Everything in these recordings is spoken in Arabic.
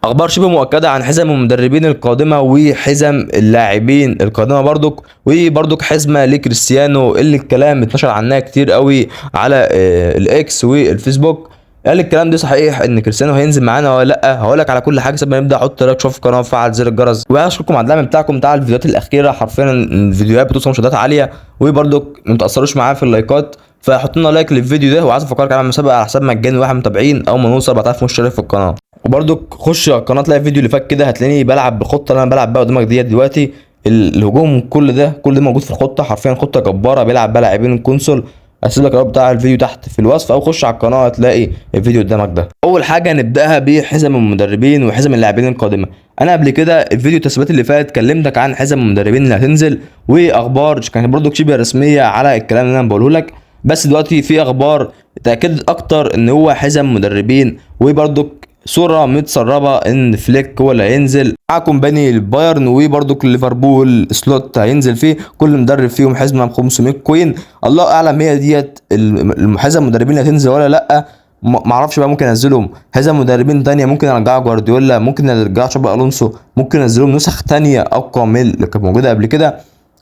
اخبار شبه مؤكده عن حزم المدربين القادمه وحزم اللاعبين القادمه برضك، وبرضك حزمه لكريستيانو اللي الكلام اتنشر عنها كتير قوي على الاكس والفيسبوك. هل الكلام ده صحيح ان كريستيانو هينزل معانا ولا لا؟ هقول لك على كل حاجه. قبل ما نبدا حط لايك، شوف القناه وفعل زر الجرس، واشكركم على الدعم بتاعكم بتاع الفيديوهات الاخيره. حرفيا الفيديوهات بتوصل مشاهدات عاليه، وبرضك ما تاثروش معايا في اللايكات، فحط لنا لايك للفيديو ده. وعايز افكرك على مسابقه على حساب مجاني واحد متابعين اول ما نوصل 4000 مشترك في القناه. وبرضك خش على القناه تلاقي الفيديو اللي فات كده، هتلاقيني بلعب بالخطه اللي انا بلعب بيها قدامك ديت دلوقتي. الهجوم كل ده موجود في الخطه، حرفيا خطه جباره بيلعب بيها لاعبين الكونسول. هسيب لك الرابط بتاع الفيديو تحت في الوصف، او خش على القناه هتلاقي الفيديو قدامك ده. اول حاجه هنبداها بحزم المدربين وحزم اللاعبين القادمه. انا قبل كده الفيديو التسريبات اللي فات كلمتك عن حزم المدربين اللي هتنزل، واخبار كانت برضو شبه رسميه على الكلام اللي انا بقوله لك. بس دلوقتي في اخبار تاكدت اكتر ان هو حزم مدربين، وبرضو صوره متسربه ان فليك هو اللي هينزل مع كومباني البايرن، وبرضك ليفربول سلوت هينزل فيه. كل مدرب فيهم حزمه ب 500 كوين. الله اعلم هي ديت الحزم المدربين اللي هتنزل ولا لا. معرفش بقى، ممكن انزلهم حزم مدربين تانية، ممكن ارجع جوارديولا، ممكن ارجع شابي الونسو، ممكن انزلهم نسخ تانية اقوى من اللي كانت موجوده قبل كده.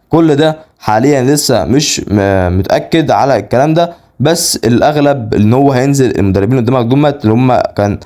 كل ده حاليا لسه مش متاكد على الكلام ده، بس الاغلب ان هو هينزل المدربين قدامك دول اللي هم كان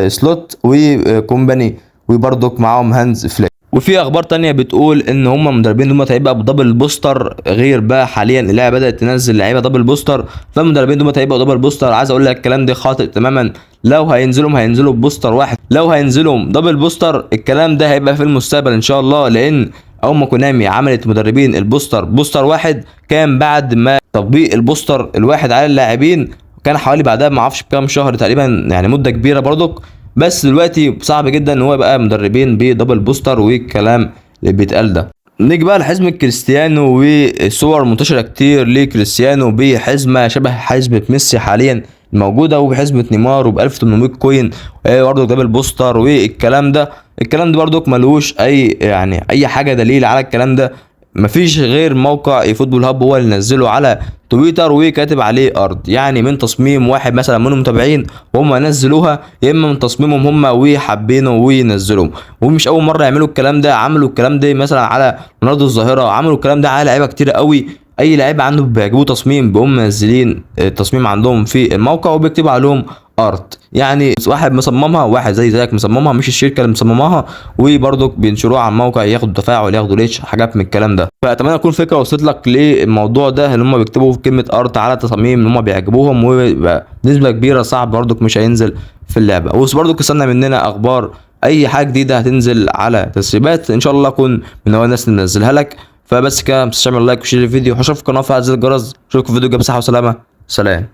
سلوت وكومباني، وبرضك معاهم هانز فليك. وفي اخبار تانية بتقول ان هم المدربين دول هيبقى بدبل بوستر، غير بقى حاليا اللعبه بدات تنزل لعيبه دبل بوستر، فالمدربين دول هيبقوا دبل بوستر. عايز اقول لك الكلام ده خاطئ تماما. لو هينزلوا ببوستر واحد، لو هينزلوا دبل بوستر الكلام ده هيبقى في المستقبل ان شاء الله، لان اول ما كونامي عملت مدربين البوستر بوستر واحد، كان بعد ما تطبيق البوستر الواحد على اللاعبين كان حوالي بعدها ما اعرفش بكام شهر تقريبا، يعني مده كبيره برضك. بس دلوقتي صعب جدا ان هو يبقى مدربين بدبل بوستر والكلام اللي بيتقال ده. نيجي بقى لحزمة كريستيانو، وصور منتشرة كتير لكريستيانو بحزمة شبه حزمة ميسي حاليا موجودة، وبحزمة نيمار وب 1800 كوين برضه دبل بوستر والكلام ده. الكلام ده برضه ملوش اي حاجة دليل على الكلام ده. مفيش غير موقع فوتبول هاب هو اللي نزله على تويتر وكاتب عليه ارض، يعني من تصميم واحد مثلا منهم متابعين وهم نزلوها، يا اما من تصميمهم هم وحابينه وينزلوهم. ومش اول مره يعملوا الكلام ده، عملوا الكلام ده مثلا على رونالدو الظاهره، عملوا الكلام ده على لعيبه كتير قوي. اي لعيبه عنده بيعجبوه تصميم بيقوم منزلين التصميم عندهم في الموقع وبيكتبوا عليهم ارت، يعني واحد مصممها، واحد زيك مصممها، مش الشركه اللي مصمماها، وبرضك بينشروها على الموقع، ياخدوا تفاعل، ياخدوا ريتش، حاجات من الكلام ده. فاتمنى تكون فكره وصلت لك للموضوع ده، ان هم بيكتبوا كلمه ارت على تصاميم اللي هم بيعجبوهم، وبنسبه كبيره صعب برضك مش هينزل في اللعبه. وبرضك استنى مننا اخبار اي حاجه جديده هتنزل على تسريبات ان شاء الله اكون من اول الناس اللي ننزلها لك. فبس كده، ما تنساش تعمل لايك وشير الفيديو، واشوفك في القناه وفعل زر الجرس. اشوفكم في فيديو جاي، بصحه وسلامه. سلام.